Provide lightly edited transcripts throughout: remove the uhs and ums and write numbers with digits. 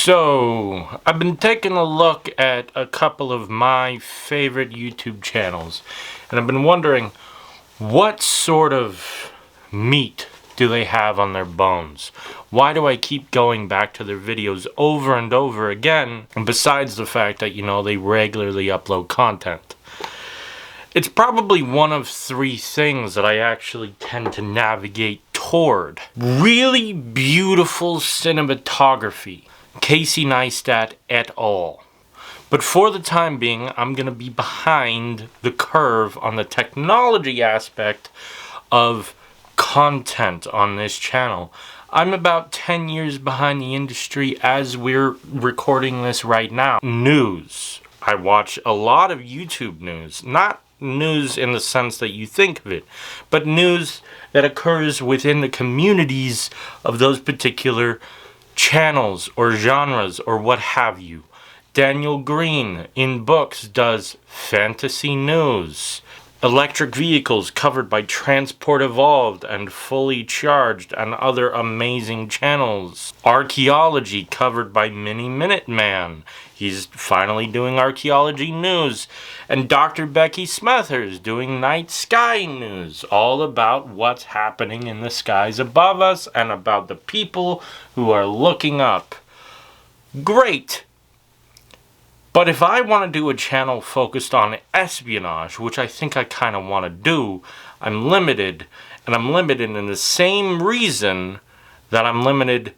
So, I've been taking a look at a couple of my favorite YouTube channels, and I've been wondering, what sort of meat do they have on their bones? Why do I keep going back to their videos over and over again, and besides the fact that, they regularly upload content? It's probably one of three things that I actually tend to navigate toward. Really beautiful cinematography. Casey Neistat et al. But for the time being, I'm going to be behind the curve on the technology aspect of content on this channel. I'm about 10 years behind the industry as we're recording this right now. News. I watch a lot of YouTube news. Not news in the sense that you think of it, but news that occurs within the communities of those particular channels or genres or what have you. Daniel Green in books does fantasy news. Electric vehicles covered by Transport Evolved and Fully Charged and other amazing channels. Archaeology covered by Mini Minute Man. He's finally doing archaeology news. And Dr. Becky Smethers doing night sky news. All about what's happening in the skies above us and about the people who are looking up. Great! But if I want to do a channel focused on espionage, which I think I kind of want to do, I'm limited. And I'm limited in the same reason that I'm limited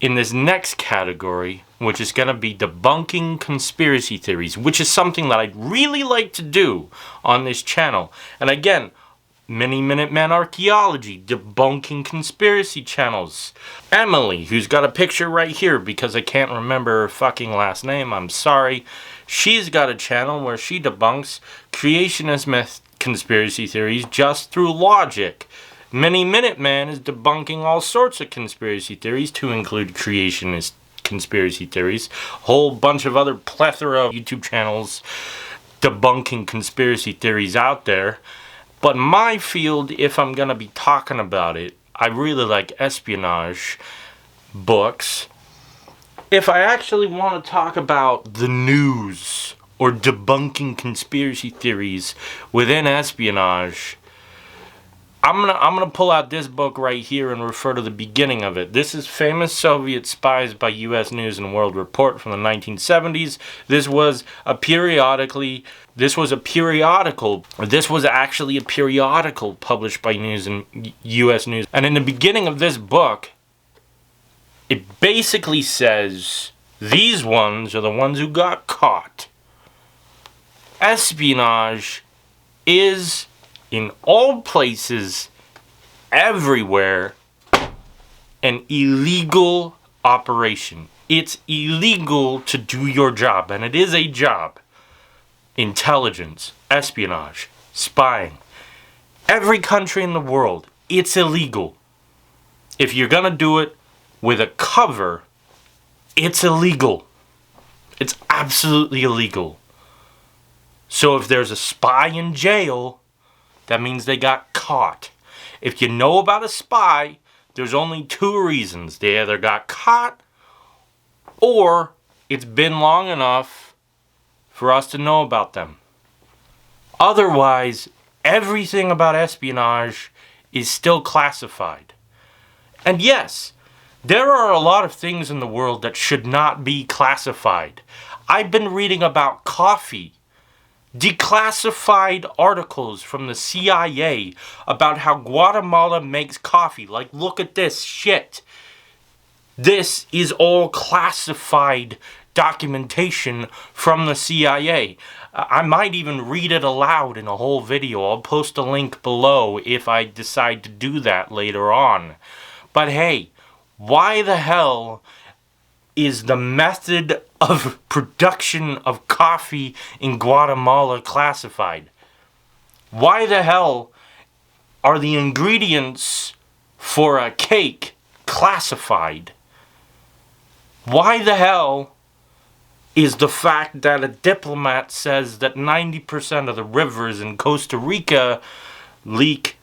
in this next category, which is going to be debunking conspiracy theories, which is something that I'd really like to do on this channel. And again, Mini Minute Man Archaeology, debunking conspiracy channels. Emily, who's got a picture right here because I can't remember her fucking last name, I'm sorry. She's got a channel where she debunks creationist conspiracy theories just through logic. Mini Minute Man is debunking all sorts of conspiracy theories, to include creationist conspiracy theories. Whole bunch of other plethora of YouTube channels debunking conspiracy theories out there. But my field, if I'm going to be talking about it, I really like espionage books. If I actually want to talk about the news or debunking conspiracy theories within espionage, I'm gonna pull out this book right here and refer to the beginning of it. This is Famous Soviet Spies by U.S. News and World Report from the 1970s. This was actually a periodical published by U.S. News. And in the beginning of this book, it basically says, these ones are the ones who got caught. Espionage is, in all places, everywhere, an illegal operation. It's illegal to do your job, and it is a job. Intelligence, espionage, spying. Every country in the world, it's illegal. If you're gonna do it with a cover, it's illegal. It's absolutely illegal. So if there's a spy in jail, that means they got caught. If you know about a spy, there's only two reasons. They either got caught, or it's been long enough for us to know about them. Otherwise, everything about espionage is still classified. And yes, there are a lot of things in the world that should not be classified. I've been reading about coffee. Declassified articles from the CIA about how Guatemala makes coffee. Like, look at this shit. This is all classified documentation from the CIA. I might even read it aloud in a whole video. I'll post a link below if I decide to do that later on. But hey, why the hell is the method of production of coffee in Guatemala classified? Why the hell are the ingredients for a cake classified? Why the hell is the fact that a diplomat says that 90% of the rivers in Costa Rica leak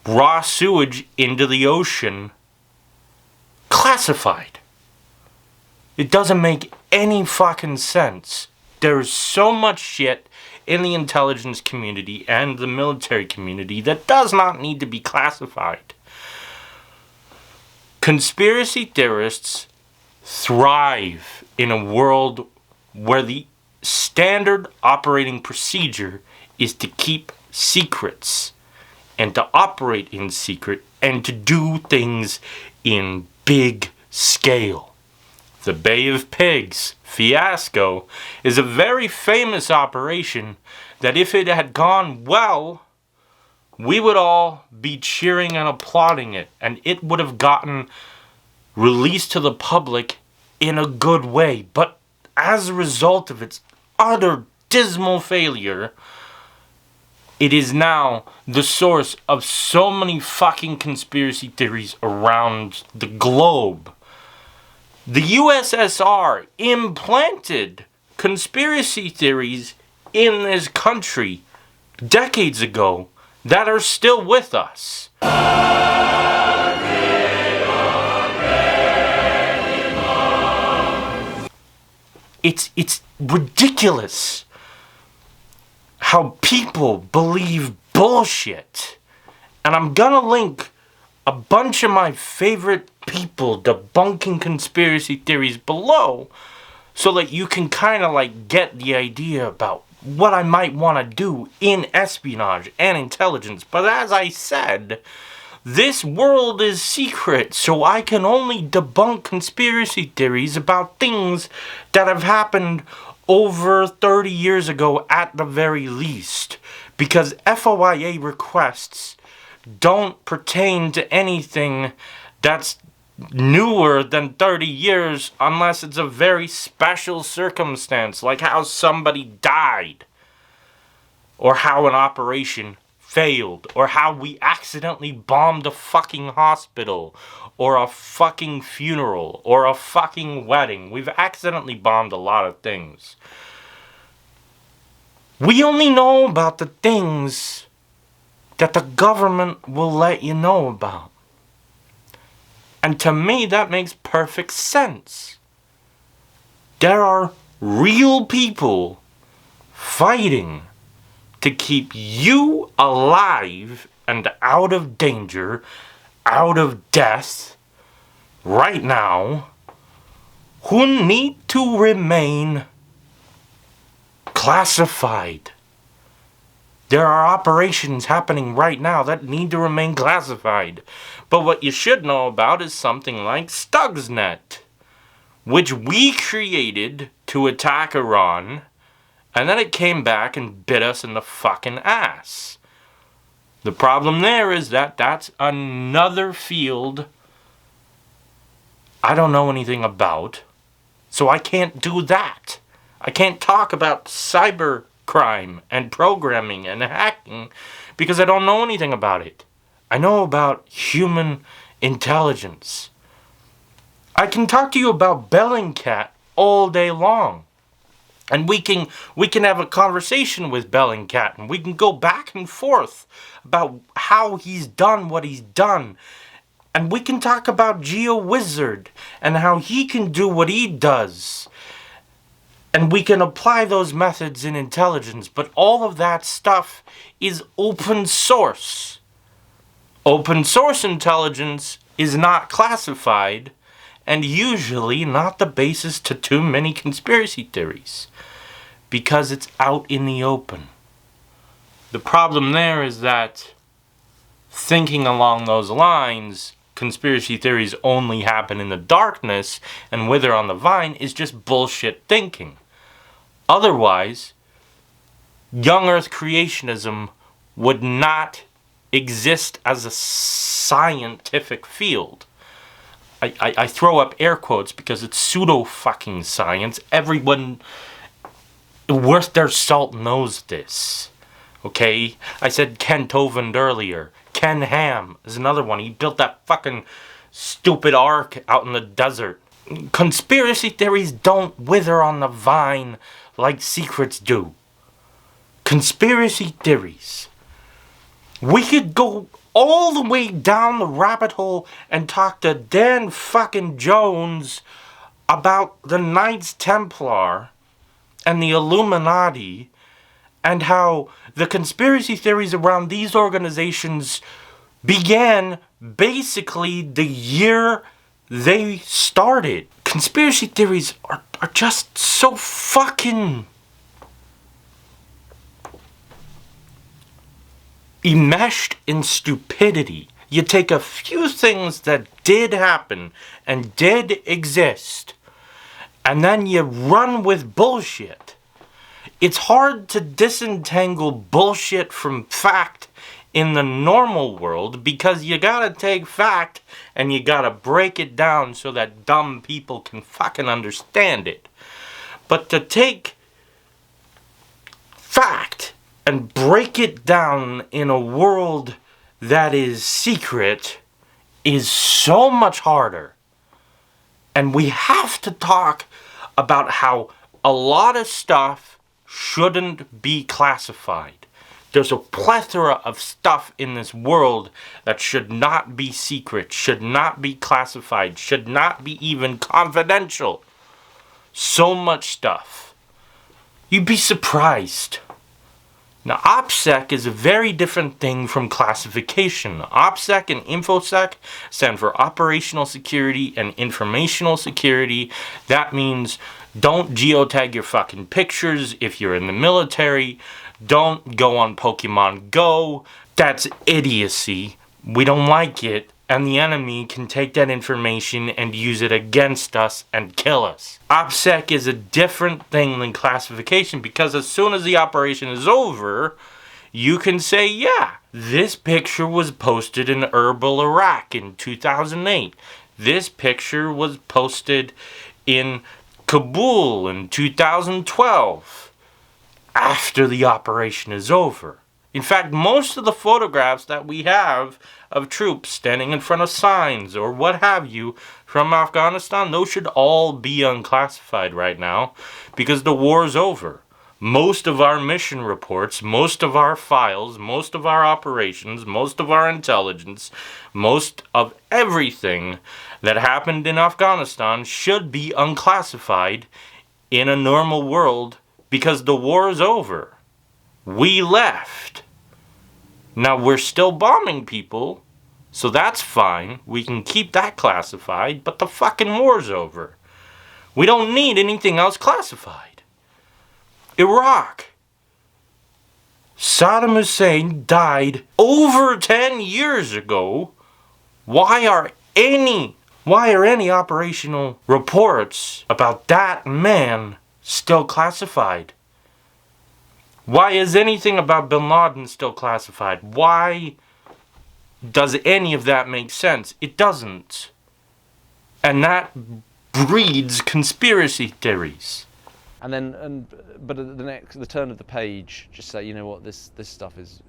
raw sewage into the ocean classified? It doesn't make any fucking sense. There's so much shit in the intelligence community and the military community that does not need to be classified. Conspiracy theorists thrive in a world where the standard operating procedure is to keep secrets and to operate in secret and to do things in big scale. The Bay of Pigs fiasco is a very famous operation that if it had gone well, we would all be cheering and applauding it, and it would have gotten released to the public in a good way. But as a result of its utter dismal failure, it is now the source of so many fucking conspiracy theories around the globe. The USSR implanted conspiracy theories in this country decades ago that are still with us. It's ridiculous how people believe bullshit. And I'm gonna link a bunch of my favorite people debunking conspiracy theories below so that you can kind of like get the idea about what I might want to do in espionage and intelligence. But as I said, this world is secret, so I can only debunk conspiracy theories about things that have happened over 30 years ago at the very least, because FOIA requests don't pertain to anything that's newer than 30 years unless it's a very special circumstance, like how somebody died, or how an operation failed, or how we accidentally bombed a fucking hospital, or a fucking funeral, or a fucking wedding. We've accidentally bombed a lot of things. We only know about the things that the government will let you know about. And to me, that makes perfect sense. There are real people fighting to keep you alive and out of danger, out of death, right now, who need to remain classified. There are operations happening right now that need to remain classified. But what you should know about is something like Stuxnet, which we created to attack Iran, and then it came back and bit us in the fucking ass. The problem there is that that's another field I don't know anything about, so I can't do that. I can't talk about cyber crime and programming and hacking because I don't know anything about it. I know about human intelligence. I can talk to you about Bellingcat all day long. And we can have a conversation with Bellingcat, and we can go back and forth about how he's done what he's done. And we can talk about GeoWizard and how he can do what he does. And we can apply those methods in intelligence, but all of that stuff is open source. Open source intelligence is not classified, and usually not the basis to too many conspiracy theories, because it's out in the open. The problem there is that thinking along those lines, conspiracy theories only happen in the darkness and wither on the vine, is just bullshit thinking. Otherwise, young earth creationism would not exist as a scientific field. I throw up air quotes because it's pseudo-fucking science. Everyone worth their salt knows this. Okay? I said Ken Tovand earlier. Ken Ham is another one. He built that fucking stupid ark out in the desert. Conspiracy theories don't wither on the vine like secrets do. Conspiracy theories. We could go all the way down the rabbit hole and talk to Dan fucking Jones about the Knights Templar and the Illuminati, and how the conspiracy theories around these organizations began basically the year they started. Conspiracy theories are just so fucking enmeshed in stupidity. You take a few things that did happen and did exist, and then you run with bullshit. It's hard to disentangle bullshit from fact in the normal world, because you gotta take fact and you gotta break it down so that dumb people can fucking understand it. But to take fact and break it down in a world that is secret is so much harder. And we have to talk about how a lot of stuff shouldn't be classified. There's a plethora of stuff in this world that should not be secret, should not be classified, should not be even confidential. So much stuff. You'd be surprised. Now, OPSEC is a very different thing from classification. OPSEC and InfoSec stand for Operational Security and Informational Security. That means don't geotag your fucking pictures if you're in the military. Don't go on Pokemon Go. That's idiocy. We don't like it. And the enemy can take that information and use it against us and kill us. OPSEC is a different thing than classification, because as soon as the operation is over, you can say, yeah, this picture was posted in Erbil, Iraq in 2008. This picture was posted in Kabul in 2012. After the operation is over. In fact, most of the photographs that we have of troops standing in front of signs or what have you from Afghanistan, those should all be unclassified right now, because the war is over. Most of our mission reports, most of our files, most of our operations, most of our intelligence, most of everything that happened in Afghanistan should be unclassified in a normal world, because the war is over. We left. Now we're still bombing people, so that's fine. We can keep that classified, but the fucking war's over. We don't need anything else classified. Iraq. Saddam Hussein died over 10 years ago. Why are any operational reports about that man still classified? Why is anything about Bin Laden still classified? Why does any of that make sense? It doesn't. And that breeds conspiracy theories. But at the turn of the page, just say, you know what, this stuff is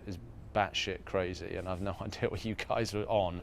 batshit crazy, and I've no idea what you guys are on.